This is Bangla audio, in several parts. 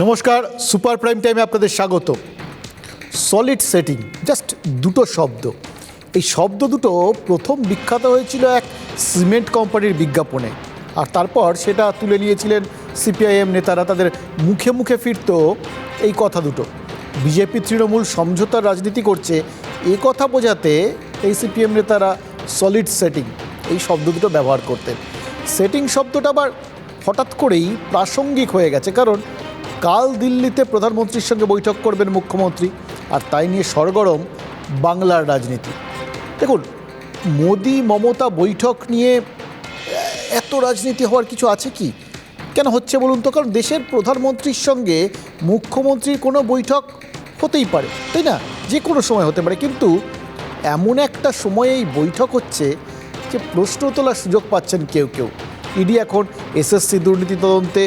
নমস্কার, সুপার প্রাইম টাইমে আপনাদের স্বাগত। সলিড সেটিং, জাস্ট দুটো শব্দ। এই শব্দ দুটো প্রথম বিখ্যাত হয়েছিল এক সিমেন্ট কোম্পানির বিজ্ঞাপনে, আর তারপর সেটা তুলে নিয়েছিলেন সিপিআইএম নেতারা। তাদের মুখে মুখে ফিরত এই কথা দুটো। বিজেপি তৃণমূল সমঝোতার রাজনীতি করছে এ কথা বোঝাতে এই সিপিএম নেতারা সলিড সেটিং এই শব্দ দুটো ব্যবহার করতেন। সেটিং শব্দটা আবার হঠাৎ করেই প্রাসঙ্গিক হয়ে গেছে, কারণ কাল দিল্লিতে প্রধানমন্ত্রীর সঙ্গে বৈঠক করবেন মুখ্যমন্ত্রী, আর তাই নিয়ে সরগরম বাংলার রাজনীতি। দেখুন, মোদি মমতা বৈঠক নিয়ে এত রাজনীতি হওয়ার কিছু আছে কি? কেন হচ্ছে বলুন তো? কারণ দেশের প্রধানমন্ত্রীর সঙ্গে মুখ্যমন্ত্রীর কোনো বৈঠক হতেই পারে, তাই না? যে কোনো সময় হতে পারে, কিন্তু এমন একটা সময়ে এই বৈঠক হচ্ছে যে প্রশ্ন তোলার সুযোগ পাচ্ছেন কেউ কেউ। ইডি এখন এসএসসি দুর্নীতি তদন্তে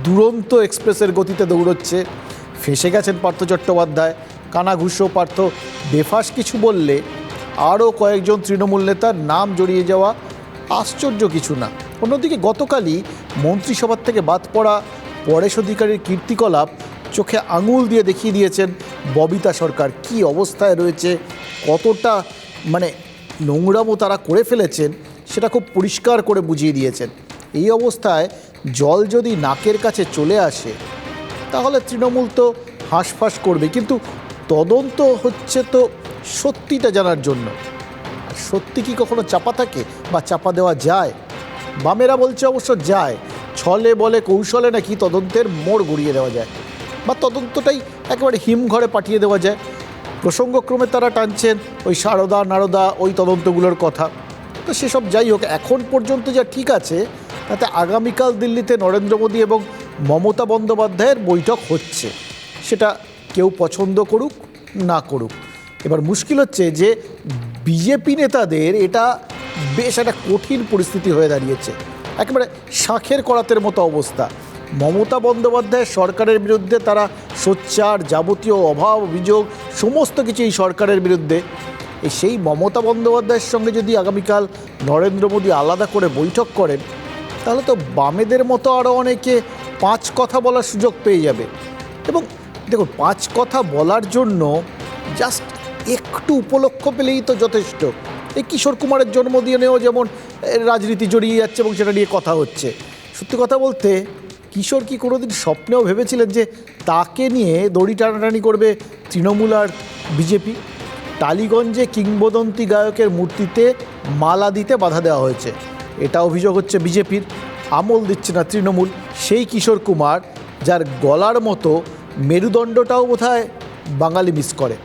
দুরন্ত এক্সপ্রেসের গতিতে দৌড়চ্ছে। ফেঁসে গেছেন পার্থ চট্টোপাধ্যায়। কানাঘুষো পার্থ বেফাস কিছু বললে আরও কয়েকজন তৃণমূল নেতার নাম জড়িয়ে যাওয়া আশ্চর্য কিছু না। অন্যদিকে গতকালই মন্ত্রিসভার থেকে বাদ পড়া পরেশ অধিকারীর কীর্তিকলাপ চোখে আঙুল দিয়ে দেখিয়ে দিয়েছেন ববিতা সরকার কী অবস্থায় রয়েছে, কতটা নোংরামো তারা করে ফেলেছেন সেটা খুব পরিষ্কার করে বুঝিয়ে দিয়েছেন। এই অবস্থায় জল যদি নাকের কাছে চলে আসে তাহলে তৃণমূল তো হাঁসফাঁস করবে, কিন্তু তদন্ত হচ্ছে তো সত্যিটা জানার জন্য। আর সত্যি কি কখনো চাপা থাকে বা চাপা দেওয়া যায়? বামেরা বলছে অবশ্য যায়, ছলে বলে কৌশলে নাকি তদন্তের মোড় ঘুরিয়ে দেওয়া যায়, বা তদন্তটাই একেবারে হিমঘরে পাঠিয়ে দেওয়া যায়। প্রসঙ্গক্রমে তারা টানছেন ওই সারদা নারদা ওই তদন্তগুলোর কথা। তো সেসব যাই হোক, এখন পর্যন্ত যা ঠিক আছে তাতে আগামীকাল দিল্লিতে নরেন্দ্র মোদী এবং মমতা বন্দ্যোপাধ্যায়ের বৈঠক হচ্ছে, সেটা কেউ পছন্দ করুক না করুক। এবার মুশকিল হচ্ছে যে বিজেপি নেতাদের এটা বেশ একটা কঠিন পরিস্থিতি হয়ে দাঁড়িয়েছে, একেবারে শাঁখের করাতের মতো অবস্থা। মমতা বন্দ্যোপাধ্যায় সরকারের বিরুদ্ধে তারা সোচ্চার, যাবতীয় অভাব অভিযোগ সমস্ত কিছু এই সরকারের বিরুদ্ধে। সেই মমতা বন্দ্যোপাধ্যায়ের সঙ্গে যদি আগামীকাল নরেন্দ্র মোদী আলাদা করে বৈঠক করেন তাহলে তো বামেদের মতো আরও অনেকে পাঁচ কথা বলার সুযোগ পেয়ে যাবে। এবং দেখুন, পাঁচ কথা বলার জন্য জাস্ট একটু উপলক্ষ পেলেই তো যথেষ্ট। এই কিশোর কুমারের জন্মদিনেও যেমন রাজনীতি জড়িয়ে যাচ্ছে এবং সেটা নিয়ে কথা হচ্ছে। সত্যি কথা বলতে, কিশোর কি কোনোদিন স্বপ্নেও ভেবেছিলেন যে তাকে নিয়ে দড়ি টানাটানি করবে তৃণমূল আর বিজেপি? টালিগঞ্জে কিংবদন্তি গায়কের মূর্তিতে মালা দিতে বাধা দেওয়া হয়েছে, এটা অভিযোগ হচ্ছে বিজেপির। আমল দিচ্ছে না তৃণমূল। সেই কিশোর কুমার যার গলার মতো মেরুদণ্ডটাও বোধহয় বাঙালি মিস করে।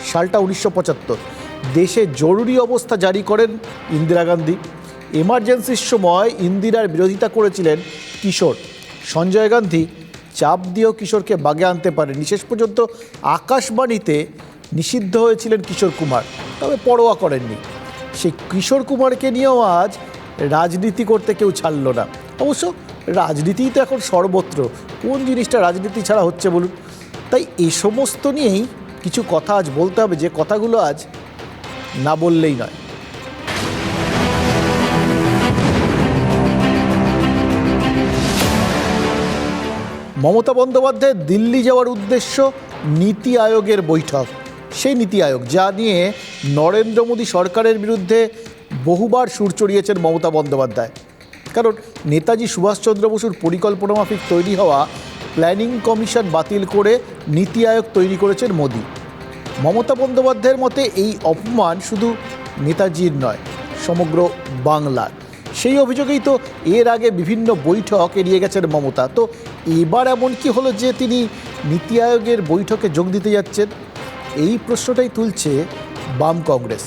সালটা 1975। দেশে জরুরি অবস্থা জারি করেন ইন্দিরা গান্ধী। এমার্জেন্সির সময় ইন্দিরার বিরোধিতা করেছিলেন কিশোর। সঞ্জয় গান্ধী চাপ দিয়েও কিশোরকে বাগে আনতে পারেনি। শেষ পর্যন্ত আকাশবাণীতে নিষিদ্ধ হয়েছিলেন কিশোর কুমার, তবে পরোয়া করেননি। সেই কিশোর কুমারকে নিয়েও আজ রাজনীতি করতে কেউ ছাড়ল না। অবশ্য রাজনীতিই তো এখন সর্বত্র, কোন জিনিসটা রাজনীতি ছাড়া হচ্ছে বলুন? তাই এই সমস্ত নিয়েই কিছু কথা আজ বলতে হবে, যে কথাগুলো আজ না বললেই নয়। মমতা বন্দ্যোপাধ্যায়ের দিল্লি যাওয়ার উদ্দেশ্য নীতি আয়োগের বৈঠক। সেই নীতি আয়োগ যা নিয়ে নরেন্দ্র মোদী সরকারের বিরুদ্ধে বহুবার সুর চড়িয়েছেন মমতা বন্দ্যোপাধ্যায়। কারণ নেতাজি সুভাষচন্দ্র বসুর পরিকল্পনা মাফিক তৈরি হওয়া প্ল্যানিং কমিশন বাতিল করে নীতি আয়োগ তৈরি করেছেন মোদী। মমতা বন্দ্যোপাধ্যায়ের মতে এই অপমান শুধু নেতাজির নয়, সমগ্র বাংলার। সেই অভিযোগেই তো এর আগে বিভিন্ন বৈঠক এড়িয়ে গেছেন মমতা। তো এবার এমন কি হলো যে তিনি নীতি আয়োগের বৈঠকে যোগ দিতে যাচ্ছেন? এই প্রশ্নটাই তুলছে বাম কংগ্রেস।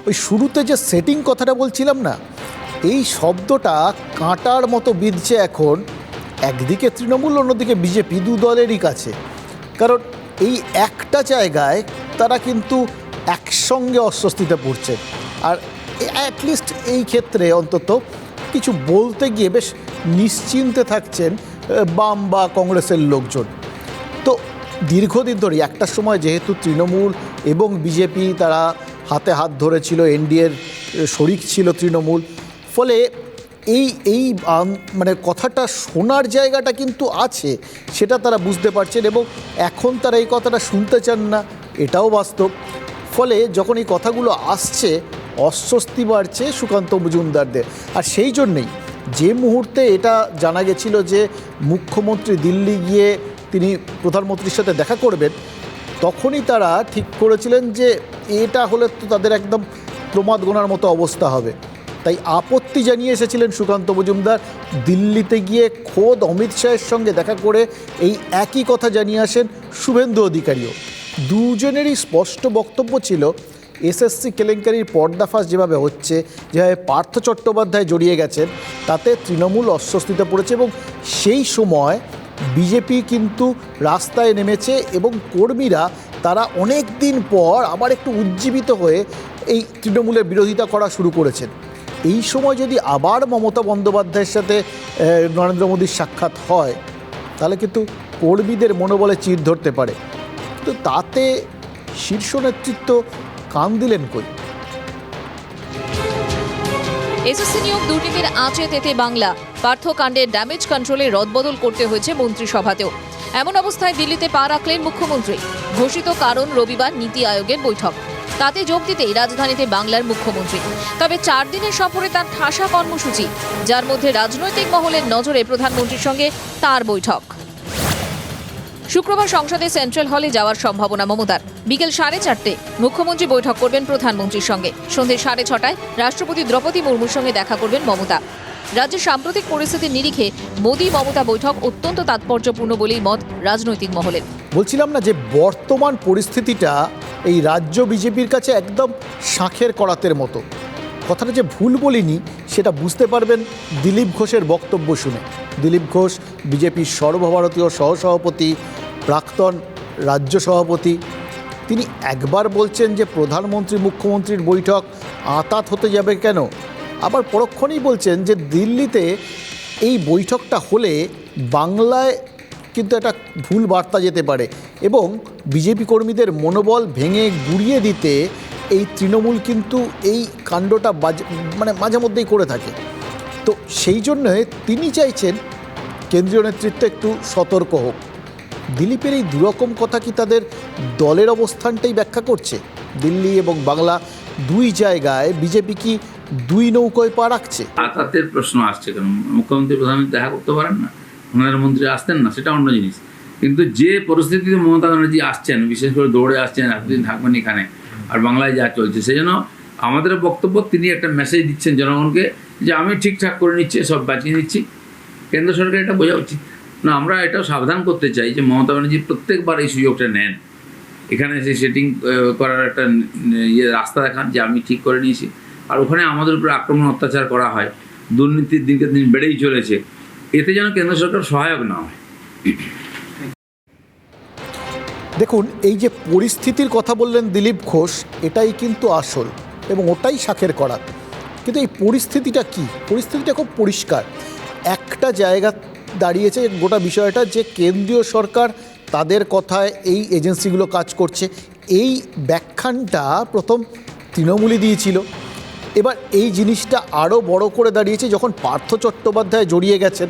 ওই শুরুতে যে সেটিং কথাটা বলছিলাম না, এই শব্দটা কাঁটার মতো বিঁধছে এখন একদিকে তৃণমূল, অন্যদিকে বিজেপি, দু দলেরই কাছে। কারণ এই একটা জায়গায় তারা কিন্তু একসঙ্গে অস্বস্তিতে পড়ছে, আর অ্যাটলিস্ট এই ক্ষেত্রে অন্তত কিছু বলতে গিয়ে বেশ নিশ্চিন্তে থাকছেন বাম বা কংগ্রেসের লোকজন। তো দীর্ঘদিন ধরে একটা সময় যেহেতু তৃণমূল এবং বিজেপি তারা হাতে হাত ধরেছিল, এনডিএর শরিক ছিল তৃণমূল, ফলে এই মানে কথাটা শোনার জায়গাটা কিন্তু আছে, সেটা তারা বুঝতে পারছেন এবং এখন তারা এই কথাটা শুনতে চান না, এটাও বাস্তব। ফলে যখন এই কথাগুলো আসছে অস্বস্তি বাড়ছে সুকান্ত মজুমদারদের। আর সেই জন্যেই যে মুহূর্তে এটা জানা গেছিল যে মুখ্যমন্ত্রী দিল্লি গিয়ে তিনি প্রধানমন্ত্রীর সাথে দেখা করবেন, তখনই তারা ঠিক করেছিলেন যে এটা হলে তো তাদের একদম প্রমাদ গোনার মতো অবস্থা হবে। তাই আপত্তি জানিয়ে এসেছিলেন সুকান্ত মজুমদার। দিল্লিতে গিয়ে খোদ অমিত শাহের সঙ্গে দেখা করে এই একই কথা জানিয়ে আসেন শুভেন্দু অধিকারীও। দুজনেরই স্পষ্ট বক্তব্য ছিল এসএসসি কেলেঙ্কারির পর্দাফাশ যেভাবে হচ্ছে, যেভাবে পার্থ চট্টোপাধ্যায় জড়িয়ে গেছেন, তাতে তৃণমূল অস্বস্তিতে পড়েছে এবং সেই সময় বিজেপি কিন্তু রাস্তায় নেমেছে এবং কর্মীরা তারা অনেক দিন পর আবার একটু উজ্জীবিত হয়ে এই তৃণমূলের বিরোধিতা করা শুরু করেছেন। এই সময় যদি আবার মমতা বন্দ্যোপাধ্যায়ের সাথে নরেন্দ্র মোদীর সাক্ষাৎ হয়, তাহলে কিন্তু কর্মীদের মনোবলে চির ধরতে পারে। কিন্তু তাতে শীর্ষ নেতৃত্ব কান দিলেন কই? এসএসসি নিয়োগ দুর্নীতির আঁচে তেতে বাংলা। পার্থকাণ্ডের ড্যামেজ কন্ট্রোলে রদবদল করতে হয়েছে মন্ত্রিসভাতেও। এমন অবস্থায় দিল্লিতে পা রাখলেন মুখ্যমন্ত্রী। ঘোষিত কারণ রবিবার নীতি আয়োগের বৈঠক। তাতে যোগ দিতেই রাজধানীতে বাংলার মুখ্যমন্ত্রী। তবে 4 দিনের সফরে তার ঠাসা কর্মসূচি, যার মধ্যে রাজনৈতিক মহলের নজরে প্রধানমন্ত্রীর সঙ্গে তার বৈঠক। শুক্রবার সংসদে সেন্ট্রাল হলে যাওয়ার সম্ভাবনা মমতার। বিকেল 4:30 মুখ্যমন্ত্রী বৈঠক করবেন প্রধানমন্ত্রীর সঙ্গে। সন্ধ্যে 6:30 রাষ্ট্রপতি দ্রৌপদী মুর্মুর সঙ্গে দেখা করবেন মমতা। রাজ্যের সাম্প্রতিক পরিস্থিতির নিরিখে মোদী মমতা বৈঠক অত্যন্ত তাৎপর্যপূর্ণ বলেই মত রাজনৈতিক মহলের। বলছিলাম না যে বর্তমান পরিস্থিতিটা এই রাজ্য বিজেপির কাছে একদম শাঁখের করাতের মতো। কথাটা যে ভুল বলিনি সেটা বুঝতে পারবেন দিলীপ ঘোষের বক্তব্য শুনে। দিলীপ ঘোষ বিজেপির সর্বভারতীয় সহসভাপতি, প্রাক্তন রাজ্য সভাপতি, তিনি একবার বলছেন যে প্রধানমন্ত্রী মুখ্যমন্ত্রীর বৈঠক আঁতাত হতে যাবে কেন, আবার পরক্ষণেই বলছেন যে দিল্লিতে এই বৈঠকটা হলে বাংলায় কিন্তু একটা ভুল বার্তা যেতে পারে এবং বিজেপি কর্মীদের মনোবল ভেঙে গুড়িয়ে দিতে এই তৃণমূল কিন্তু এই কাণ্ডটা মাঝে মধ্যেই করে থাকে। তো সেই জন্য তিনি চাইছেন কেন্দ্রীয় নেতৃত্ব একটু সতর্ক হোক। দিলীপের এই দুরকম কথা কি তাদের দলের অবস্থানটাই ব্যাখ্যা করছে? দিল্লি এবং বাংলা দুই জায়গায় বিজেপি কি দুই নৌকোয় পা রাখছে? আতাতের প্রশ্ন আসছে কেন? মুখ্যমন্ত্রী প্রধানমন্ত্রী দেখা করতে পারেন না? ওনার মন্ত্রী আসতেন না, সেটা অন্য জিনিস। কিন্তু যে পরিস্থিতিতে মমতা ব্যানার্জি আসছেন, বিশেষ করে দৌড়ে আসছেন, এতদিন থাকবেন এখানে, আর বাংলায় যা চলছে, সেই জন্য আমাদের বক্তব্য তিনি একটা মেসেজ দিচ্ছেন জনগণকে যে আমি ঠিকঠাক করে নিচ্ছি, সব বাঁচিয়ে নিচ্ছি। কেন্দ্র সরকার এটা বোঝা উচিত না। আমরা এটাও সাবধান করতে চাই যে মমতা ব্যানার্জি প্রত্যেকবার এই সুযোগটা নেন, এখানে এসে সেটিং করার একটা রাস্তা দেখান যে আমি ঠিক করে নিয়েছি, আর ওখানে আমাদের উপরে আক্রমণ অত্যাচার করা হয়, দুর্নীতির দিনকে দিন বেড়েই চলেছে, এতে যেন কেন্দ্র সরকার সহায়ক না হয়। দেখুন, এই যে পরিস্থিতির কথা বললেন দিলীপ ঘোষ, এটাই কিন্তু আসল এবং ওটাই শাঁখের করাত। কিন্তু এই পরিস্থিতিটা কি? পরিস্থিতিটা খুব পরিষ্কার। একটা জায়গা দাঁড়িয়েছে গোটা বিষয়টা যে কেন্দ্রীয় সরকার তাদের কথায় এই এজেন্সিগুলো কাজ করছে, এই ব্যাখ্যানটা প্রথম তৃণমূলই দিয়েছিল। এবার এই জিনিসটা আরও বড় করে দাঁড়িয়েছে যখন পার্থ চট্টোপাধ্যায় জড়িয়ে গেছেন।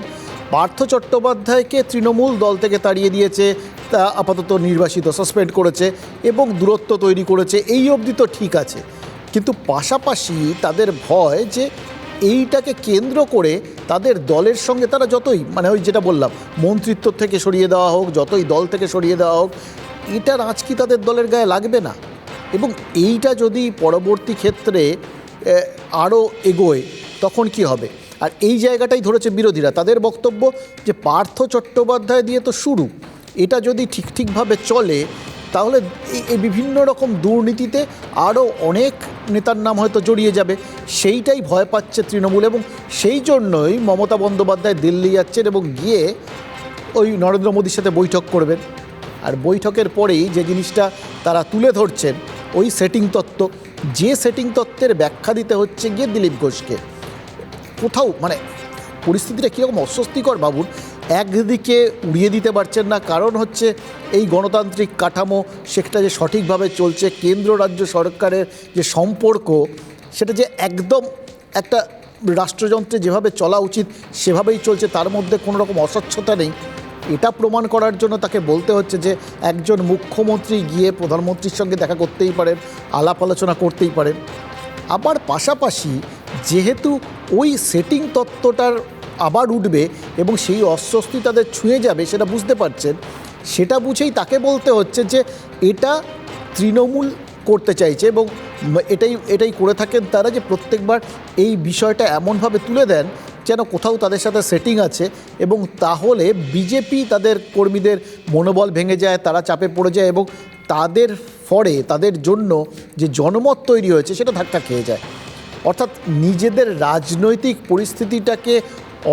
পার্থ চট্টোপাধ্যায়কে তৃণমূল দল থেকে তাড়িয়ে দিয়েছে, তা আপাতত নির্বাসিত, সাসপেন্ড করেছে এবং দূরত্ব তৈরি করেছে, এই অবধি তো ঠিক আছে। কিন্তু পাশাপাশি তাদের ভয় যে এইটাকে কেন্দ্র করে তাদের দলের সঙ্গে তারা যতই ওই যেটা বললাম মন্ত্রিত্ব থেকে সরিয়ে দেওয়া হোক, যতই দল থেকে সরিয়ে দেওয়া হোক, এটার আঁচ কি তাদের দলের গায়ে লাগবে না? এবং এইটা যদি পরবর্তী ক্ষেত্রে আরও এগোয় তখন কি হবে? আর এই জায়গাটাই ধরেছে বিরোধীরা। তাদের বক্তব্য যে পার্থ চট্টোপাধ্যায় দিয়ে তো শুরু, এটা যদি ঠিকভাবে চলে তাহলে এই বিভিন্ন রকম দুর্নীতিতে আরও অনেক নেতার নাম হয়তো জড়িয়ে যাবে। সেইটাই ভয় পাচ্ছে তৃণমূল এবং সেই জন্যই মমতা বন্দ্যোপাধ্যায় দিল্লি যাচ্ছেন এবং গিয়ে ওই নরেন্দ্র মোদীর সাথে বৈঠক করবেন। আর বৈঠকের পরেই যে জিনিসটা তারা তুলে ধরছেন ওই সেটিং তত্ত্ব, যে সেটিং তত্ত্বের ব্যাখ্যা দিতে হচ্ছে গিয়ে দিলীপ ঘোষকে। কোথাও পরিস্থিতিটা কীরকম অস্বস্তিকর ভাবুন। একদিকে উড়িয়ে দিতে পারছেন না, কারণ হচ্ছে এই গণতান্ত্রিক কাঠামো সেটা যে সঠিকভাবে চলছে, কেন্দ্র রাজ্য সরকারের যে সম্পর্ক সেটা যে একদম একটা রাষ্ট্রযন্ত্রে যেভাবে চলা উচিত সেভাবেই চলছে, তার মধ্যে কোনো রকম অস্বচ্ছতা নেই, এটা প্রমাণ করার জন্য তাকে বলতে হচ্ছে যে একজন মুখ্যমন্ত্রী গিয়ে প্রধানমন্ত্রীর সঙ্গে দেখা করতেই পারেন, আলাপ আলোচনা করতেই পারেন। আবার পাশাপাশি যেহেতু ওই সেটিং তত্ত্বটার আবার উঠবে এবং সেই অস্বস্তি তাদের ছুঁয়ে যাবে সেটা বুঝতে পারছেন, সেটা বুঝেই তাকে বলতে হচ্ছে যে এটা তৃণমূল করতে চাইছে এবং এটাই করে থাকেন তারা, যে প্রত্যেকবার এই বিষয়টা এমনভাবে তুলে দেন যেন কোথাও তাদের সাথে সেটিং আছে এবং তাহলে বিজেপি তাদের কর্মীদের মনোবল ভেঙে যায়, তারা চাপে পড়ে যায় এবং তাদের ফলে তাদের জন্য যে জনমত তৈরি হয়েছে সেটা ধাক্কা খেয়ে যায়। অর্থাৎ নিজেদের রাজনৈতিক পরিস্থিতিটাকে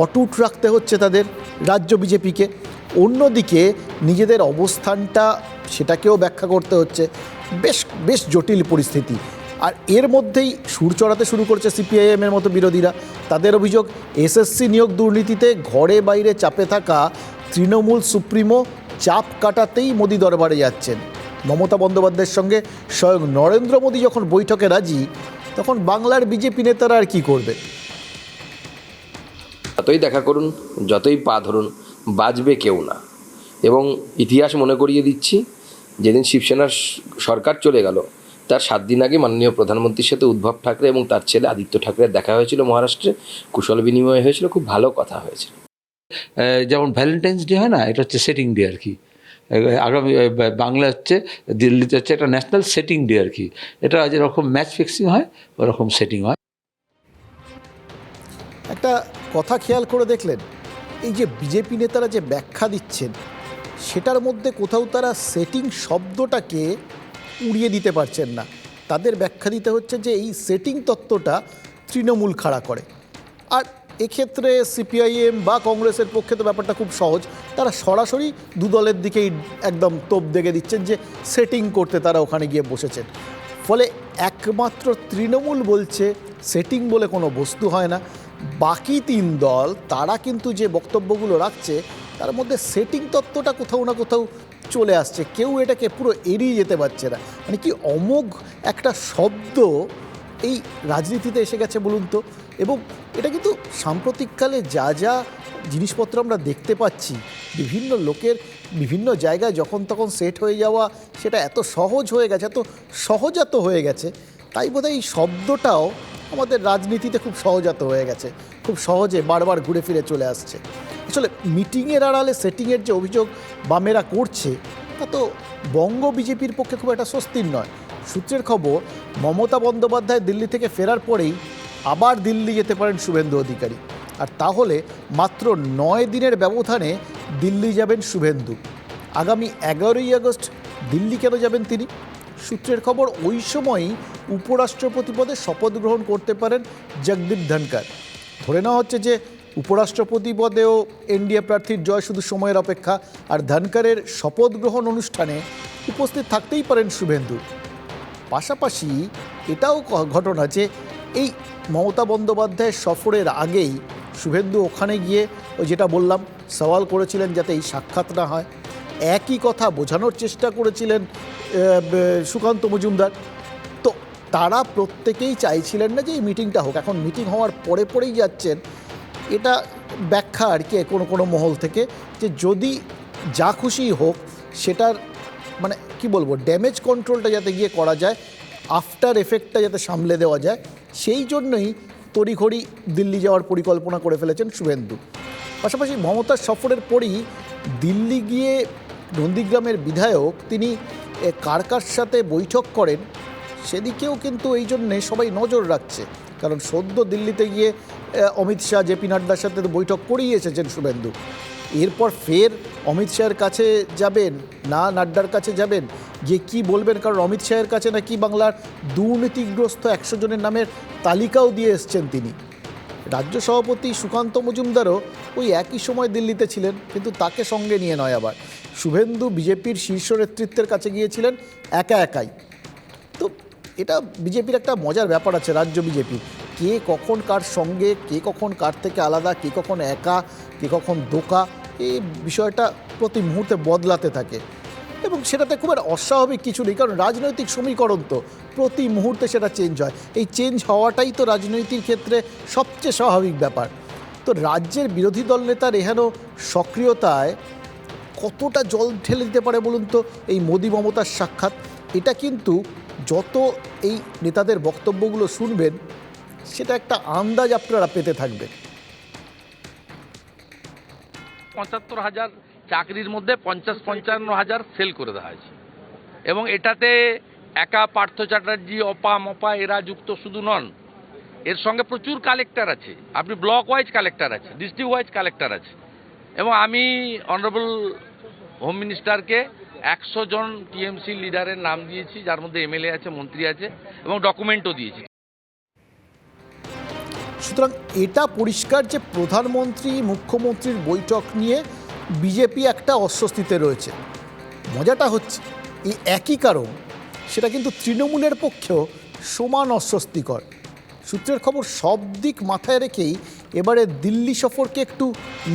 অটুট রাখতে হচ্ছে তাদের রাজ্য বিজেপিকে, অন্যদিকে নিজেদের অবস্থানটা সেটাকেও ব্যাখ্যা করতে হচ্ছে। বেশ জটিল পরিস্থিতি। আর এর মধ্যেই সুর চড়াতে শুরু করছে সিপিআইএমের মতো বিরোধীরা। তাদের অভিযোগ এসএসসি নিয়োগ দুর্নীতিতে ঘরে বাইরে চাপে থাকা তৃণমূল সুপ্রিমো চাপ কাটাতেই মোদি দরবারে যাচ্ছেন। মমতা বন্দ্যোপাধ্যায়ের সঙ্গে স্বয়ং নরেন্দ্র মোদি যখন বৈঠকে রাজি, তখন বাংলার বিজেপি নেতারা আর কী করবে? যতই দেখা করুন, যতই পা ধরুন, বাঁচবে কেউ না। এবং ইতিহাস মনে করিয়ে দিচ্ছি, যেদিন শিবসেনার সরকার চলে গেল তার 7 দিন আগে মাননীয় প্রধানমন্ত্রীর সাথে উদ্ধব ঠাকরে এবং তার ছেলে আদিত্য ঠাকরের দেখা হয়েছিল মহারাষ্ট্রে, কুশল বিনিময় হয়েছিল, খুব ভালো কথা হয়েছিল। যেমন ভ্যালেন্টাইন্স ডে হয় না, এটা হচ্ছে সেটিং ডে আর কি। আগামী বাংলা হচ্ছে, দিল্লিতে হচ্ছে একটা ন্যাশনাল সেটিং ডে আর কি। এটা যেরকম ম্যাচ ফিক্সিং হয় ওরকম সেটিং হয়। একটা কথা খেয়াল করে দেখলেন, এই যে বিজেপি নেতারা যে ব্যাখ্যা দিচ্ছেন সেটার মধ্যে কোথাও তারা সেটিং শব্দটাকে উড়িয়ে দিতে পারছেন না। তাদের ব্যাখ্যা দিতে হচ্ছে যে এই সেটিং তত্ত্বটা তৃণমূল খাড়া করে। আর এক্ষেত্রে সিপিআইএম বা কংগ্রেসের পক্ষে তো ব্যাপারটা খুব সহজ, তারা সরাসরি দু দলের দিকেই একদম তোপ দেখে দিচ্ছেন যে সেটিং করতে তারা ওখানে গিয়ে বসেছেন। ফলে একমাত্র তৃণমূল বলছে সেটিং বলে কোনো বস্তু হয় না। বাকি 3 দল তারা কিন্তু যে বক্তব্যগুলো রাখছে তার মধ্যে সেটিং তত্ত্বটা কোথাও না কোথাও চলে আসছে, কেউ এটাকে পুরো এড়িয়ে যেতে পারছে না। মানে কি অমোঘ একটা শব্দ এই রাজনীতিতে এসে গেছে বলুন তো। এবং এটা কিন্তু সাম্প্রতিককালে যা যা জিনিসপত্র আমরা দেখতে পাচ্ছি, বিভিন্ন লোকের বিভিন্ন জায়গায় যখন তখন সেট হয়ে যাওয়া, সেটা এত সহজ হয়ে গেছে, এত সহজাত হয়ে গেছে, তাই বোধহয় এই শব্দটাও আমাদের রাজনীতিতে খুব সহজাত হয়ে গেছে, খুব সহজে বারবার ঘুরে ফিরে চলে আসছে। আসলে মিটিংয়ের আড়ালে সেটিংয়ের যে অভিযোগ বামেরা করছে তা তো বঙ্গ বিজেপির পক্ষে খুব একটা স্বস্তির নয়। সূত্রের খবর, মমতা বন্দ্যোপাধ্যায় দিল্লি থেকে ফেরার পরেই আবার দিল্লি যেতে পারেন শুভেন্দু অধিকারী। আর তাহলে মাত্র 9 দিনের ব্যবধানে দিল্লি যাবেন শুভেন্দু। আগামী 11ই আগস্ট দিল্লি কেন যাবেন তিনি? সূত্রের খবর, ওই সময়ই উপরাষ্ট্রপতি পদে শপথ গ্রহণ করতে পারেন জগদীপ ধনকর। ধরে নেওয়া হচ্ছে যে উপরাষ্ট্রপতি পদেও এনডিএ প্রার্থীর জয় শুধু সময়ের অপেক্ষা। আর ধনকরের শপথ গ্রহণ অনুষ্ঠানে উপস্থিত থাকতেই পারেন শুভেন্দু। পাশাপাশি এটাও ঘটনা যে এই মমতা বন্দ্যোপাধ্যায়ের সফরের আগেই শুভেন্দু ওখানে গিয়ে ওই যেটা বললাম সওয়াল করেছিলেন যাতে এই সাক্ষাৎ না হয়। একই কথা বোঝানোর চেষ্টা করেছিলেন সুকান্ত মজুমদার। তো তারা প্রত্যেকেই চাইছিলেন না যে এই মিটিংটা হোক। এখন মিটিং হওয়ার পরেই যাচ্ছেন, এটা ব্যাখ্যা আর কি কোনো মহল থেকে, যে যদি যা খুশি হোক সেটার মানে কি বলবো, ড্যামেজ কন্ট্রোলটা যাতে গিয়ে করা যায়, আফটার এফেক্টটা যাতে সামলে দেওয়া যায়, সেই জন্যই তড়িঘড়ি দিল্লি যাওয়ার পরিকল্পনা করে ফেলেছেন শুভেন্দু। পাশাপাশি মমতার সফরের পরই দিল্লি গিয়ে নন্দীগ্রামের বিধায়ক তিনি কার সাথে বৈঠক করেন সেদিকেও কিন্তু এই জন্যে সবাই নজর রাখছে। কারণ সদ্য দিল্লিতে গিয়ে অমিত শাহ, জেপি নাড্ডার সাথে তো বৈঠক করেই এসেছেন শুভেন্দু। এরপর ফের অমিত শাহের কাছে যাবেন না নাড্ডার কাছে যাবেন, গিয়ে কী বলবেন? কারণ অমিত শাহের কাছে নাকি বাংলার দুর্নীতিগ্রস্ত 100 জনের নামের তালিকাও দিয়ে এসছেন তিনি। রাজ্য সভাপতি সুকান্ত মজুমদারও ওই একই সময় দিল্লিতে ছিলেন, কিন্তু তাকে সঙ্গে নিয়ে নয়। আবার শুভেন্দু বিজেপির শীর্ষ নেতৃত্বের কাছে গিয়েছিলেন একাই। তো এটা বিজেপির একটা মজার ব্যাপার আছে, রাজ্য বিজেপির, কে কখন কার সঙ্গে, কে কখন কার থেকে আলাদা, কে কখন একা, কে কখন দোকা, এই বিষয়টা প্রতি মুহূর্তে বদলাতে থাকে এবং সেটাতে খুব আর অস্বাভাবিক কিছু নেই, কারণ রাজনৈতিক সমীকরণ তো প্রতি মুহূর্তে সেটা চেঞ্জ হয়। এই চেঞ্জ হওয়াটাই তো রাজনৈতিক ক্ষেত্রে সবচেয়ে স্বাভাবিক ব্যাপার। তো রাজ্যের বিরোধী দল নেতার এহেন সক্রিয়তায় কতটা জল ঢেলে দিতে পারে বলুন তো এই মোদি মমতার সাক্ষাৎ? এটা কিন্তু যত এই নেতাদের বক্তব্যগুলো শুনবেন সেটা একটা আন্দাজ আপনারা পেতে থাকবেন। ৭৫,০০০ চাকরির মধ্যে ৫৫,০০০ সেল করে দেওয়া হয়েছে এবং এটাতে একা পার্থ চ্যাটার্জি, অপা মপা এরা যুক্ত শুধু নন, এর সঙ্গে প্রচুর কালেক্টর আছে, আপনি ব্লক ওয়াইজ কালেক্টর আছে, ডিস্ট্রিক্ট ওয়াইজ কালেক্টর আছে। এবং আমি অনারেবল হোম মিনিস্টারকে ১০০ জন টিএমসি লিডারের নাম দিয়েছি, যার মধ্যে এমএলএ আছে, মন্ত্রী আছে এবং ডকুমেন্টও দিয়েছি। সুতরাং এটা পরিষ্কার যে প্রধানমন্ত্রী মুখ্যমন্ত্রীর বৈঠক নিয়ে বিজেপি একটা অস্বস্তিতে রয়েছে। মজাটা হচ্ছে এই একই কারণ সেটা কিন্তু তৃণমূলের পক্ষেও সমান অস্বস্তিকর। সূত্রের খবর সব দিক মাথায় রেখেই এবারে দিল্লি সফরকে একটু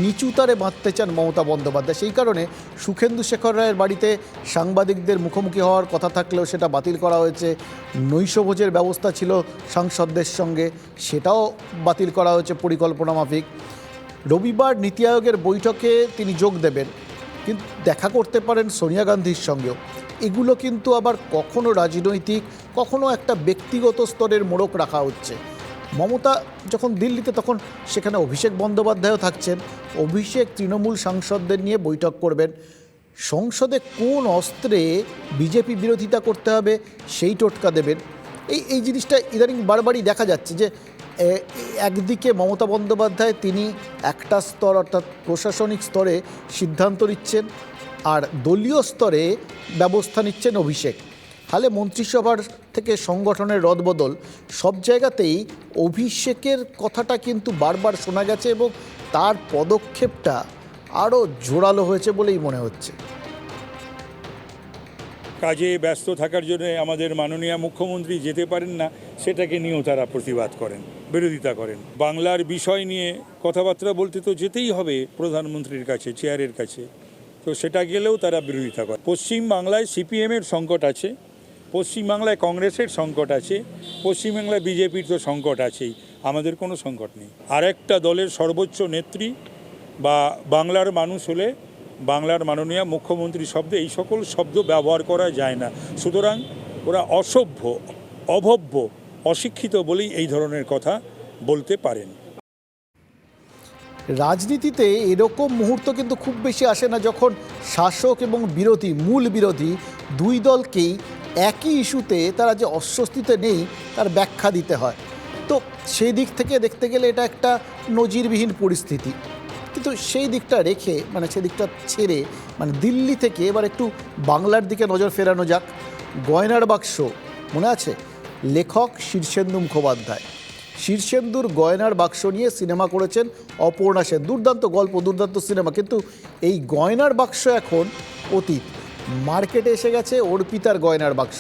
নিচুতারে বাঁধতে চান মমতা বন্দ্যোপাধ্যায়। সেই কারণে সুখেন্দু শেখর রায়ের বাড়িতে সাংবাদিকদের মুখোমুখি হওয়ার কথা থাকলেও সেটা বাতিল করা হয়েছে। নৈশভোজের ব্যবস্থা ছিল সাংসদদের সঙ্গে, সেটাও বাতিল করা হয়েছে পরিকল্পনা মাফিক। রবিবার নীতি আয়োগের বৈঠকে তিনি যোগ দেবেন, কিন্তু দেখা করতে পারেন সোনিয়া গান্ধীর সঙ্গেও। এগুলো কিন্তু আবার কখনো রাজনৈতিক, কখনো একটা ব্যক্তিগত স্তরের মোড়ক রাখা হচ্ছে। মমতা যখন দিল্লিতে তখন সেখানে অভিষেক বন্দ্যোপাধ্যায়ও থাকছেন। অভিষেক তৃণমূল সাংসদদের নিয়ে বৈঠক করবেন। সংসদে কোন অস্ত্রে বিজেপি বিরোধিতা করতে হবে সেই টোটকা দেবেন। এই জিনিসটা ইদানিং বারবারই দেখা যাচ্ছে যে একদিকে মমতা বন্দ্যোপাধ্যায় তিনি একটা স্তর অর্থাৎ প্রশাসনিক স্তরে সিদ্ধান্ত নিচ্ছেন, আর দলীয় স্তরে ব্যবস্থা নিচ্ছেন অভিষেক। হালে মন্ত্রিসভার থেকে সংগঠনের রদবদল সব জায়গাতেই অভিষেকের কথাটা কিন্তু বারবার শোনা গেছে এবং তার পদক্ষেপটা আরও জোরালো হয়েছে বলেই মনে হচ্ছে। কাজে ব্যস্ত থাকার জন্য আমাদের মাননীয় মুখ্যমন্ত্রী যেতে পারেন না, সেটাকে নিয়েও তারা প্রতিবাদ করেন, বিরোধিতা করেন। বাংলার বিষয় নিয়ে কথাবার্তা বলতে তো যেতেই হবে প্রধানমন্ত্রীর কাছে, চেয়ারের কাছে, তো সেটা গেলেও তারা বিরোধিতা করে। পশ্চিমবাংলায় সিপিএমের সংকট আছে, পশ্চিমবাংলায় কংগ্রেসের সংকট আছে, পশ্চিমবাংলায় বিজেপির তো সংকট আছেই, আমাদের কোনো সংকট নেই। আর একটা দলের সর্বোচ্চ নেত্রী বা বাংলার মানুষ হলে বাংলার মাননীয় মুখ্যমন্ত্রী শব্দে এই সকল শব্দ ব্যবহার করা যায় না। সুতরাং ওরা অসভ্য, অভব্য, অশিক্ষিত বলেই এই ধরনের কথা বলতে পারেন। রাজনীতিতে এরকম মুহূর্ত কিন্তু খুব বেশি আসে না যখন শাসক এবং বিরোধী, মূল বিরোধী দুই দলকেই একই ইস্যুতে তারা যে অস্বস্তিতে নেই তার ব্যাখ্যা দিতে হয়। তো সেই দিক থেকে দেখতে গেলে এটা একটা নজিরবিহীন পরিস্থিতি। কিন্তু সেই দিকটা রেখে সেই দিকটা ছেড়ে দিল্লি থেকে এবার একটু বাংলার দিকে নজর ফেরানো যাক। গয়নার বাক্স মনে আছে? লেখক শীর্ষেন্দু মুখোপাধ্যায়। শীর্ষেন্দুর গয়নার বাক্স নিয়ে সিনেমা করেছেন অপর্ণা সেন। দুর্দান্ত গল্প, দুর্দান্ত সিনেমা। কিন্তু এই গয়নার বাক্স এখন অতীত। মার্কেটে এসে গেছে অর্পিতার গয়নার বাক্স,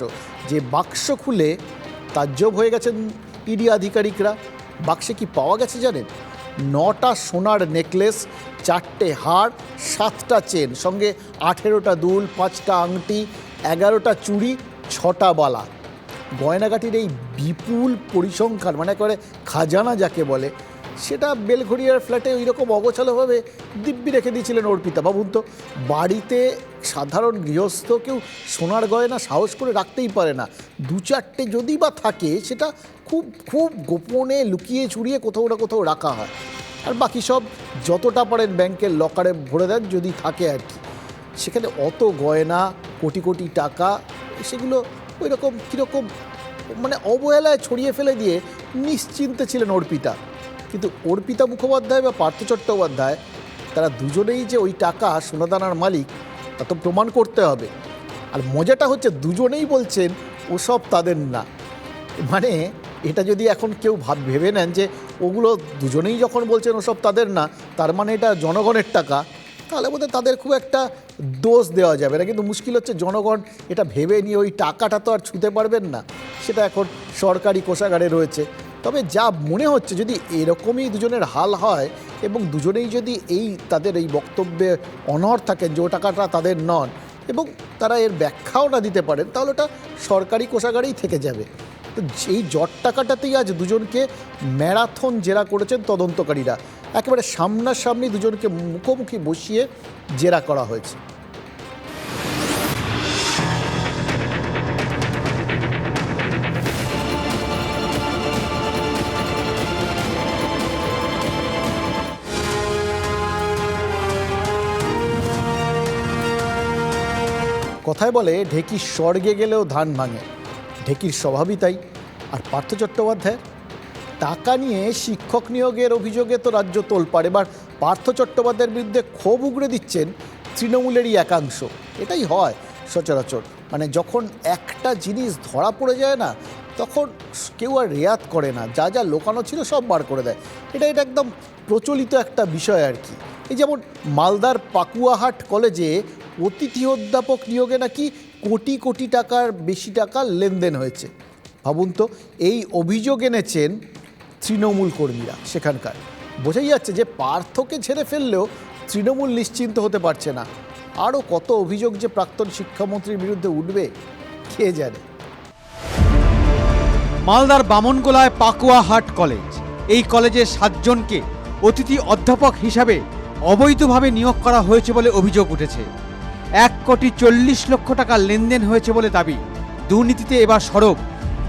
যে বাক্স খুলে তাজ্জব হয়ে গেছেন ইডি আধিকারিকরা। বাক্সে কি পাওয়া গেছে জানেন? 9টা সোনার নেকলেস, 4টে হার, 7টা চেন, সঙ্গে 18টা দুল, 5টা আংটি, 11টা চুড়ি, 6টা বালা। গয়নাগাটির এই বিপুল পরিসংখ্যান করে খাজানা যাকে বলে, সেটা বেলঘড়িয়ার ফ্ল্যাটে ওই রকম অগোছালোভাবে দিব্যি রেখে দিয়েছিলেন অর্পিতা। ভাবুন তো, বাড়িতে সাধারণ গৃহস্থ কেউ সোনার গয়না সাহস করে রাখতেই পারে না। 2-4টে যদি বা থাকে সেটা খুব খুব গোপনে লুকিয়ে চুরিয়ে কোথাও না কোথাও রাখা হয়, আর বাকি সব যতটা পারেন ব্যাংকের লকারে ভরে দেন যদি থাকে আর কি। সেখানে অত গয়না, কোটি কোটি টাকা, সেগুলো ওই রকম কীরকম অবহেলায় ছড়িয়ে ফেলে দিয়ে নিশ্চিন্তে ছিলেন অর্পিতা। কিন্তু অর্পিতা মুখোপাধ্যায় বা পার্থ চট্টোপাধ্যায় তারা দুজনেই যে ওই টাকা সোনাদানার মালিক তা তো প্রমাণ করতে হবে। আর মজাটা হচ্ছে দুজনেই বলছেন ওসব তাদের না। এটা যদি এখন কেউ ভেবে নেন যে ওগুলো দুজনেই যখন বলছেন ওসব তাদের না, তার এটা জনগণের টাকা, তাহলে বোধহয় তাদের খুব একটা দোষ দেওয়া যাবে না। কিন্তু মুশকিল হচ্ছে জনগণ এটা ভেবে নিয়ে ওই টাকাটা তো আর ছুঁতে পারবেন না, সেটা এখন সরকারি কোষাগারে রয়েছে। তবে যা মনে হচ্ছে যদি এরকমই দুজনের হাল হয় এবং দুজনেই যদি তাদের এই বক্তব্যে অনড় থাকেন যে ও টাকাটা তাদের নন এবং তারা এর ব্যাখ্যাও না দিতে পারেন, তাহলে ওটা সরকারি কোষাগারেই থেকে যাবে। তো এই জট টাকাটাতেই আজ দুজনকে ম্যারাথন জেরা করেছেন তদন্তকারীরা। একেবারে সামনাসামনি দুজনকে মুখোমুখি বসিয়ে জেরা করা হয়েছে। কথায় বলে ঢেকি স্বর্গে গেলেও ধান ভাঙে, ঢেকির স্বভাবই তাই। আর পার্থ চট্টোপাধ্যায়ের টাকা নিয়ে শিক্ষক নিয়োগের অভিযোগে তো রাজ্য তোলপাড়। এবার পার্থ চট্টোপাধ্যায়ের বিরুদ্ধে ক্ষোভ উগড়ে দিচ্ছেন তৃণমূলেরই একাংশ। এটাই হয় সচরাচর, মানে যখন একটা জিনিস ধরা পড়ে যায় না, তখন কেউ আর রেয়াত করে না, যা যা লোকানো ছিল সব বার করে দেয়। এটা একদম প্রচলিত একটা বিষয় আর কি। এই যেমন মালদার পাকুয়াহাট কলেজে অতিথি অধ্যাপক নিয়োগে নাকি কোটি কোটি টাকার বেশি টাকার লেনদেন হয়েছে। ভাবুন তো, এই অভিযোগ এনেছেন তৃণমূল কর্মীরা সেখানকার। বোঝাই যাচ্ছে যে পার্থকে ছেড়ে ফেললেও তৃণমূল নিশ্চিন্ত হতে পারছে না। আরও কত অভিযোগ যে প্রাক্তন শিক্ষামন্ত্রীর বিরুদ্ধে উঠবে কে জানে। মালদার বামনগোলায় পাকুয়াহাট কলেজ, এই কলেজের 7 জনকে অতিথি অধ্যাপক হিসাবে অবৈধভাবে নিয়োগ করা হয়েছে বলে অভিযোগ উঠেছে। 1,40,00,000 টাকা লেনদেন হয়েছে বলে দাবি। দুর্নীতিতে এবার সরব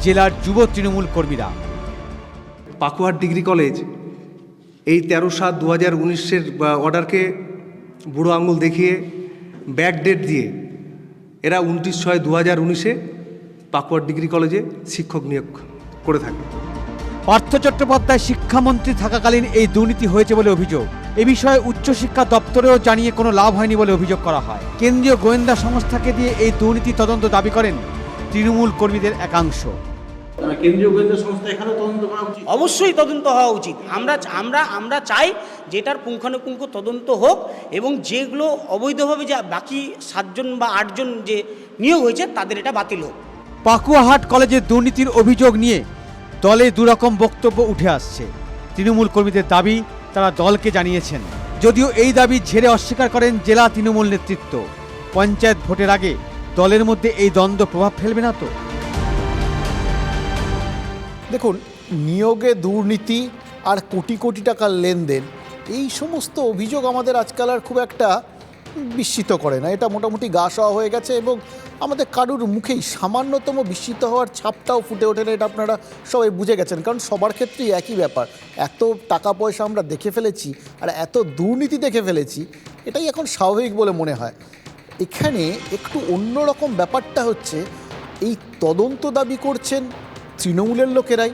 জেলার যুব তৃণমূল কর্মীরা। পাকুয়াহাট ডিগ্রি কলেজ এই 13/7/2019 অর্ডারকে বুড়ো আঙুল দেখিয়ে ব্যাক ডেট দিয়ে এরা 29/6/2019 পাকুয়াহাট ডিগ্রি কলেজে শিক্ষক নিয়োগ করে থাকে। পার্থ চট্টোপাধ্যায় শিক্ষামন্ত্রী থাকাকালীন এই দুর্নীতি হয়েছে বলে অভিযোগ। এ বিষয়ে উচ্চশিক্ষা দপ্তরেও জানিয়ে কোনো লাভ হয়নি বলে অভিযোগ করা হয়। কেন্দ্রীয় গোয়েন্দা সংস্থাকে দিয়ে এই দুর্নীতি তদন্ত দাবি করেন তৃণমূল কর্মীদের একাংশ। কেন্দ্রীয় গোয়েন্দা সংস্থা এখানেও তদন্ত করা উচিত। অবশ্যই তদন্ত হওয়া উচিত। আমরা চাই যেটার পুঙ্খানুপুঙ্খ তদন্ত হোক এবং যেগুলো অবৈধভাবে যে বাকি 7 জন বা 8 জন যে নিয়োগ হয়েছে তাদের এটা বাতিল হোক। পাকুয়াহাট কলেজের দুর্নীতির অভিযোগ নিয়ে দলে দুরকম বক্তব্য উঠে আসছে। তৃণমূল কর্মীদের দাবি তারা দলকে জানিয়েছেন, যদিও এই দাবি ঝেড়ে অস্বীকার করেন জেলা তৃণমূল নেতৃত্ব। পঞ্চায়েত ভোটের আগে দলের মধ্যে এই দ্বন্দ্ব প্রভাব ফেলবে না তো? দেখুন, নিয়োগে দুর্নীতি আর কোটি কোটি টাকার লেনদেন, এই সমস্ত অভিযোগ আমাদের আজকাল আর খুব একটা বিস্মিত করে না। এটা মোটামুটি গা সওয়া হয়ে গেছে এবং আমাদের কারুর মুখেই সামান্যতম বিস্মিত হওয়ার ছাপটাও ফুটে ওঠে না। এটা আপনারা সবাই বুঝে গেছেন, কারণ সবার ক্ষেত্রেই একই ব্যাপার। এত টাকা পয়সা আমরা দেখে ফেলেছি আর এত দুর্নীতি দেখে ফেলেছি, এটাই এখন স্বাভাবিক বলে মনে হয়। এখানে একটু অন্যরকম ব্যাপারটা হচ্ছে, এই তদন্ত দাবি করছেন তৃণমূলের লোকেরাই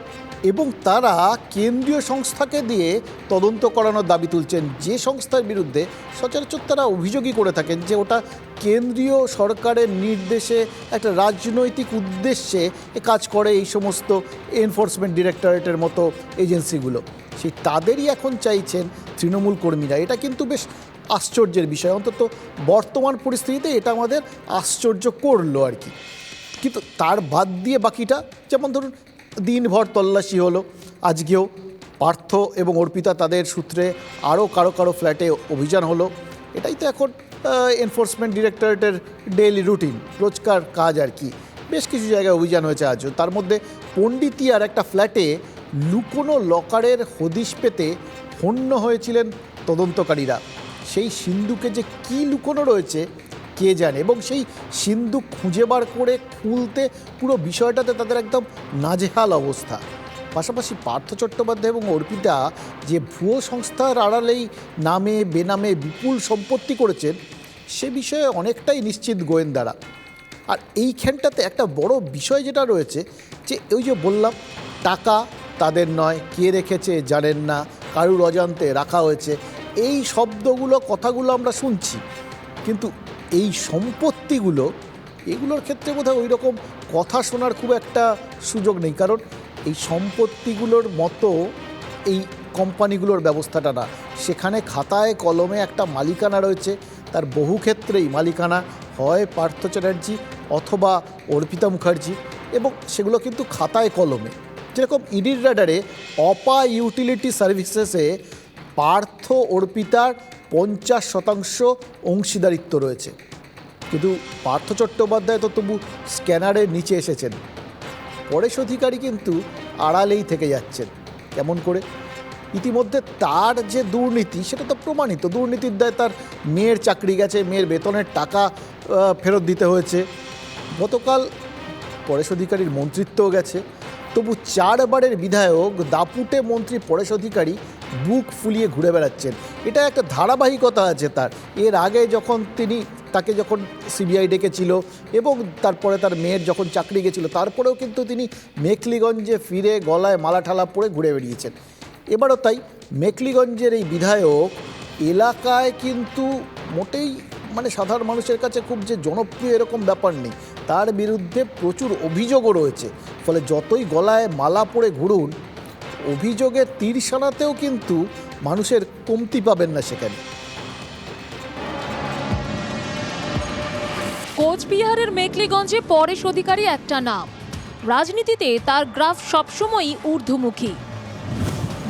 এবং তারা কেন্দ্রীয় সংস্থাকে দিয়ে তদন্ত করানোর দাবি তুলছেন, যে সংস্থার বিরুদ্ধে সচরাচর তারা অভিযোগই করে থাকেন যে ওটা কেন্দ্রীয় সরকারের নির্দেশে একটা রাজনৈতিক উদ্দেশ্যে কাজ করে এই সমস্ত এনফোর্সমেন্ট ডিরেক্টরেটের মতো এজেন্সিগুলো। সেই তাদেরই এখন চাইছেন তৃণমূল কর্মীরা। এটা কিন্তু বেশ আশ্চর্যের বিষয়, অন্তত বর্তমান পরিস্থিতিতে এটা আমাদের আশ্চর্য করলো আর কি। কিন্তু তার বাদ দিয়ে বাকিটা, যেমন ধরুন দিনভর তল্লাশি হলো, আজকেও পার্থ এবং অর্পিতা তাদের সূত্রে আরও কারো ফ্ল্যাটে অভিযান হলো। এটাই তো এখন এনফোর্সমেন্ট ডিরেক্টরেটের ডেইলি রুটিন, রোজকার কাজ আর কি। বেশ কিছু জায়গায় অভিযান হয়েছে আজও। তার মধ্যে পণ্ডিতিয়ার একটা ফ্ল্যাটে লুকোনো লকারের হদিশ পেতে হন্য হয়েছিলেন তদন্তকারীরা। সেই সিন্ধুকে যে কী লুকোনো রয়েছে কে জানে, এবং সেই সিন্ধুক খুঁজে বার করে খুলতে পুরো বিষয়টাতে তাদের একদম নাজেহাল অবস্থা। পাশাপাশি পার্থ চট্টোপাধ্যায় এবং অর্পিতা যে ভুয়ো সংস্থার আড়ালেই নামে বেনামে বিপুল সম্পত্তি করেছেন, সে বিষয়ে অনেকটাই নিশ্চিত গোয়েন্দারা। আর এইখানটাতে একটা বড় বিষয় যেটা রয়েছে, যে ওই যে বললাম টাকা তাদের নয়, কে রেখেছে জানেন না, কারুর অজান্তে রাখা হয়েছে, এই শব্দগুলো কথাগুলো আমরা শুনছি, কিন্তু এই সম্পত্তিগুলো, এগুলোর ক্ষেত্রে বোধহয় ওই রকম কথা শোনার খুব একটা সুযোগ নেই। কারণ এই সম্পত্তিগুলোর মতো এই কোম্পানিগুলোর ব্যবস্থাটা না। সেখানে খাতায় কলমে একটা মালিকানা রয়েছে, তার বহু ক্ষেত্রেই মালিকানা হয় পার্থ চ্যাটার্জি অথবা অর্পিতা মুখার্জি, এবং সেগুলো কিন্তু খাতায় কলমে। যেরকম ইডির রাডারে অপা ইউটিলিটি সার্ভিসেসে পার্থ অর্পিতার 50% অংশীদারিত্ব রয়েছে। কিন্তু পার্থ চট্টোপাধ্যায় তো তবু স্ক্যানারের নিচে এসেছেন, পরেশ অধিকারী কিন্তু আড়ালেই থেকে যাচ্ছেন। কেমন করে? ইতিমধ্যে তার যে দুর্নীতি সেটা তো প্রমাণিত। দুর্নীতির দায় তার মেয়ের চাকরি গেছে, মেয়ের বেতনের টাকা ফেরত দিতে হয়েছে। গতকাল পরেশ অধিকারীর মন্ত্রিত্বও গেছে। তবু 4 বারের বিধায়ক দাপুটে মন্ত্রী পরেশ অধিকারী বুক ফুলিয়ে ঘুরে বেড়াচ্ছেন। এটা একটা ধারাবাহিকতা আছে তার। এর আগে তাকে যখন সিবিআই ডেকেছিল এবং তারপরে তার মেয়ের যখন চাকরি গেছিল, তারপরেও কিন্তু তিনি মেখলিগঞ্জে ফিরে গলায় মালা ঠালা পরে ঘুরে বেরিয়েছেন। এবারও তাই মেখলিগঞ্জের এই বিধায়ক এলাকায় কিন্তু মোটেই সাধারণ মানুষের কাছে খুব যে জনপ্রিয় এরকম ব্যাপার নেই। তার বিরুদ্ধে প্রচুর অভিযোগও রয়েছে। ফলে যতই গলায় মালা পরে ঘুরুন, অভিযোগের তীর শানাতেও কিন্তু মানুষের কমতি পাবেন না সেখানে। কোচবিহারের মেখলিগঞ্জে পরেশ অধিকারী একটা নাম। রাজনীতিতে তার গ্রাফ সবসময়ই ঊর্ধ্বমুখী।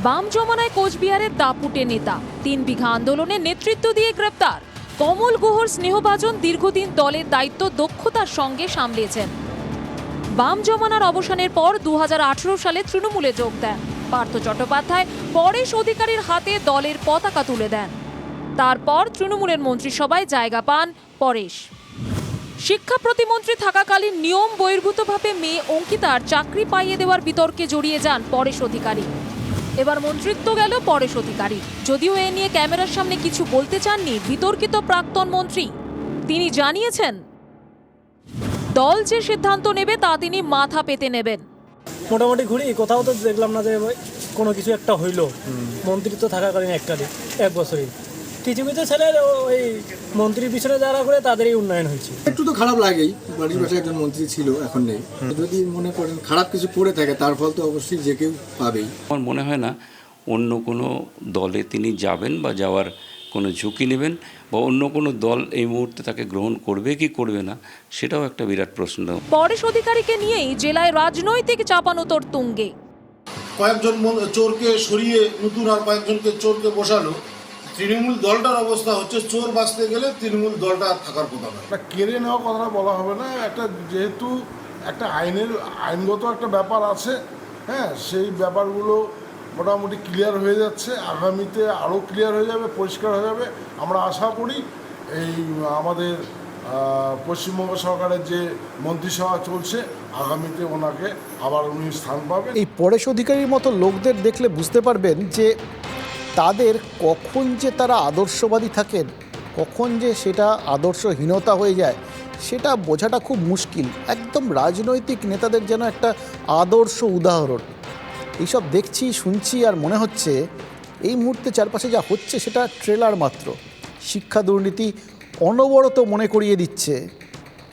বাম জমানায় কোচবিহারের দাপুটে নেতা, 3 বিঘা আন্দোলনের নেতৃত্ব দিয়ে গ্রেপ্তার। কমল গুহর স্নেহভাজন দীর্ঘদিন দলের দায়িত্ব দক্ষতার সঙ্গে সামলেছেন। বাম জমানার অবসানের পর 2018 সালে তৃণমূলে যোগ দেন। পার্থ চট্টোপাধ্যায় পরেশ অধিকারীর হাতে দলের পতাকা তুলে দেন। তারপর তৃণমূলের মন্ত্রিসভায় জায়গা পান পরেশ। শিক্ষা প্রতিমন্ত্রী থাকাকালীন নিয়ম বহির্ভূতভাবে মেয়ে অঙ্কিতার চাকরি পাইয়ে দেওয়ার বিতর্কে জড়িয়ে যান পরেশ অধিকারী। এবার মন্ত্রিত্ব গেল পরেশ অধিকারী। যদিও এ নিয়ে ক্যামেরার সামনে কিছু বলতে চাননি বিতর্কিত প্রাক্তন মন্ত্রী। তিনি জানিয়েছেন, দল যে সিদ্ধান্ত নেবে তা তিনি মাথা পেতে নেবেন। মোটামুটি ঘুরি, কোথাও তো দেখলাম না যে কোনো কিছু একটা হইলো মন্ত্রিত্ব থাকাকালীন 1 বছরই। কিছু কিছু ছেলের ওই মন্ত্রীর পিছনে যারা করে তাদেরই উন্নয়ন হয়েছে। একটু তো খারাপ লাগেই, বাড়ির পাশে একজন মন্ত্রী ছিল, এখন নেই। যদি মনে করেন খারাপ কিছু করে থাকে, তার ফল তো অবশ্যই যে কেউ পাবেই। আমার মনে হয় না অন্য কোনো দলে তিনি যাবেন বা যাওয়ার কোনো ঝুঁকি নেবেন, বা অন্য কোনো দল এই মুহূর্তে তাকে গ্রহণ করবে কি করবে না, সেটাও একটা বিরাট প্রশ্ন। পরেশ অধিকারীকে নিয়েই জেলায় রাজনৈতিক চাপানোতর তুঙ্গে। কয়েকজন চোরকে সরিয়ে নতুন আর কয়েকজনকে চোরকে বসালো। তৃণমূল দলটার অবস্থা হচ্ছে, চোর বাঁচতে গেলে তৃণমূল দলটা থাকার কথা নয়। কেড়ে নেওয়া কথাটা বলা হবে না। যেহেতু একটা আইনগত একটা ব্যাপার আছে, হ্যাঁ, সেই ব্যাপারগুলো মোটামুটি ক্লিয়ার হয়ে যাচ্ছে। আগামীতে আরও ক্লিয়ার হয়ে যাবে, পরিষ্কার হয়ে যাবে। আমরা আশা করি এই আমাদের পশ্চিমবঙ্গ সরকারের যে মন্ত্রিসভা চলছে, আগামীতে ওনাকে আবার উনি স্থান পাবেন। এই পরেশ অধিকারীর মতো লোকদের দেখলে বুঝতে পারবেন যে তাদের কখন যে তারা আদর্শবাদী থাকেন, কখন যে সেটা আদর্শহীনতা হয়ে যায়, সেটা বোঝাটা খুব মুশকিল। একদম রাজনৈতিক নেতাদের যেন একটা আদর্শ উদাহরণ। এইসব দেখছি, শুনছি, আর মনে হচ্ছে এই মুহূর্তে চারপাশে যা হচ্ছে সেটা ট্রেলার মাত্র। শিক্ষা দুর্নীতি অনবরত মনে করিয়ে দিচ্ছে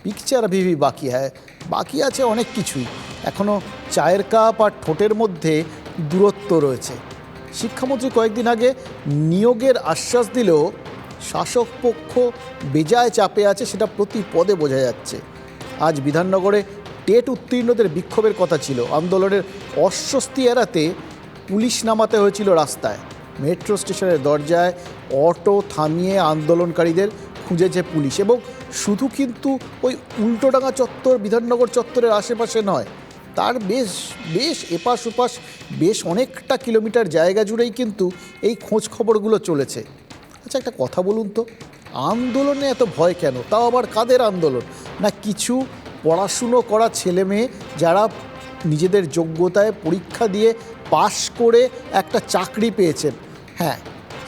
পিকচার ভিভি বাকি হ্যায়, বাকি আছে অনেক কিছুই। এখনও চায়ের কাপ আর ঠোঁটের মধ্যে দূরত্ব রয়েছে। শিক্ষামন্ত্রী কয়েকদিন আগে নিয়োগের আশ্বাস দিলেও শাসক পক্ষ বেজায় চাপে আছে, সেটা প্রতি পদে বোঝা যাচ্ছে। আজ বিধাননগরে টেট উত্তীর্ণদের বিক্ষোভের কথা ছিল। আন্দোলনের অস্বস্তি এড়াতে পুলিশ নামাতে হয়েছিল রাস্তায়। মেট্রো স্টেশনের দরজায় অটো থামিয়ে আন্দোলনকারীদের খুঁজেছে পুলিশ। এবং শুধু কিন্তু ওই উল্টোডাঙ্গা চত্বর, বিধাননগর চত্বরের আশেপাশে নয়, তার বেশ এপাশ ওপাশ বেশ অনেকটা কিলোমিটার জায়গা জুড়েই কিন্তু এই খোঁজ খবরগুলো চলেছে। আচ্ছা, একটা কথা বলুন তো, আন্দোলনে এত ভয় কেন? তাও আবার কাদের আন্দোলন? না কিছু পড়াশুনো করা ছেলে মেয়ে যারা নিজেদের যোগ্যতায় পরীক্ষা দিয়ে পাশ করে একটা চাকরি পেয়েছেন, হ্যাঁ,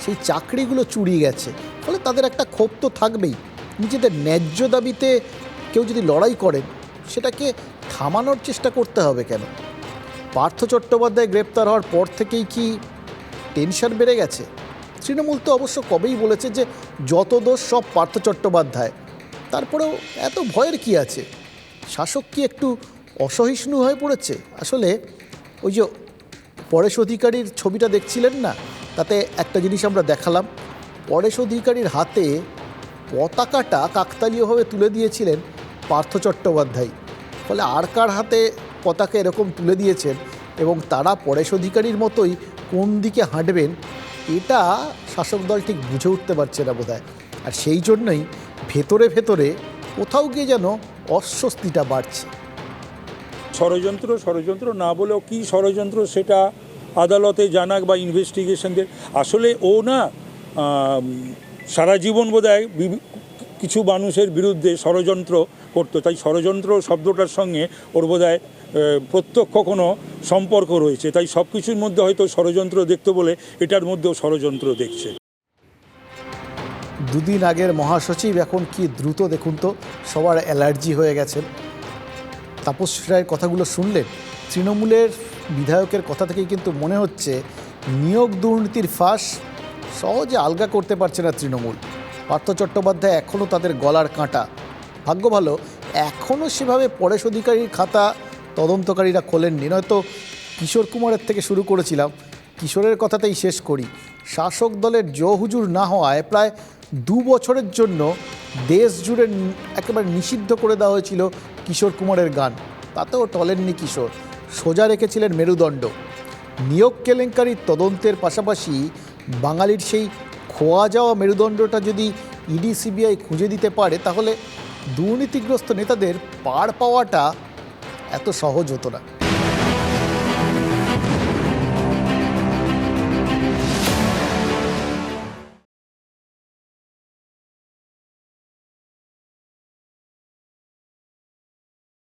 সেই চাকরিগুলো চুরি গেছে। ফলে তাদের একটা ক্ষোভ তো থাকবেই। নিজেদের ন্যায্য দাবিতে কেউ যদি লড়াই করেন, সেটাকে থামানোর চেষ্টা করতে হবে কেন? পার্থ চট্টোপাধ্যায় গ্রেপ্তার হওয়ার পর থেকেই কি টেনশন বেড়ে গেছে? তৃণমূল তো অবশ্য কবেই বলেছে যে যত দোষ সব পার্থ চট্টোপাধ্যায়। তারপরেও এত ভয়ের কি আছে? শাসক কি একটু অসহিষ্ণু হয়ে পড়েছে? আসলে ওই যে পরেশ অধিকারীর ছবিটা দেখছিলেন না, তাতে একটা জিনিস আমরা দেখালাম। পরেশ অধিকারীর হাতে পতাকাটা কাকতালীয়ভাবে তুলে দিয়েছিলেন পার্থ চট্টোপাধ্যায়। ফলে আর কার হাতে পতাকা এরকম তুলে দিয়েছেন এবং তারা পরেশ অধিকারীর মতোই কোন দিকে হাঁটবেন এটা শাসক দল ঠিক বুঝে উঠতে পারছে না বোধহয়। আর সেই জন্যই ভেতরে ভেতরে কোথাও গিয়ে যেন অস্বস্তিটা বাড়ছে। ষড়যন্ত্র না বলেও কি ষড়যন্ত্র সেটা আদালতে জানাক বা ইনভেস্টিগেশনদের। আসলে ও না সারা জীবন বোধহয় কিছু মানুষের বিরুদ্ধে ষড়যন্ত্র করতো, তাই ষড়যন্ত্র শব্দটার সঙ্গে ওর বোধহয় প্রত্যক্ষ কোনো সম্পর্ক রয়েছে, তাই সব কিছুর মধ্যে হয়তো ষড়যন্ত্র দেখতে বলে এটার মধ্যেও ষড়যন্ত্র দেখছে। দুদিন আগের মহাসচিব এখন কি দ্রুত দেখুন তো সবার অ্যালার্জি হয়ে গেছেন। তাপস রায়ের কথাগুলো শুনলেন, তৃণমূলের বিধায়কের কথা থেকেই কিন্তু মনে হচ্ছে নিয়োগ দুর্নীতির ফাঁস সহজে আলগা করতে পারছে না তৃণমূল। পার্থ চট্টোপাধ্যায় এখনও তাদের গলার কাঁটা। ভাগ্য ভালো এখনও সেভাবে পরেশ অধিকারীর খাতা তদন্তকারীরা খোলেননি, নয়তো কিশোর কুমারের থেকে শুরু করেছিলাম। কিশোরের কথাতেই শেষ করি। শাসক দলের জহুজুর না হওয়ায় প্রায় 2 বছরের জন্য দেশ জুড়ে একেবারে নিষিদ্ধ করে দেওয়া হয়েছিল কিশোর কুমারের গান। তাতেও টলেননি কিশোর, সোজা রেখেছিলেন মেরুদণ্ড। নিয়োগ কেলেঙ্কারির তদন্তের পাশাপাশি বাঙালির সেই খোয়া যাওয়া মেরুদণ্ডটা যদি ইডি সিবিআই খুঁজে দিতে পারে, তাহলে দুর্নীতিগ্রস্ত নেতাদের পার পাওয়াটা এত সহজ হতো না।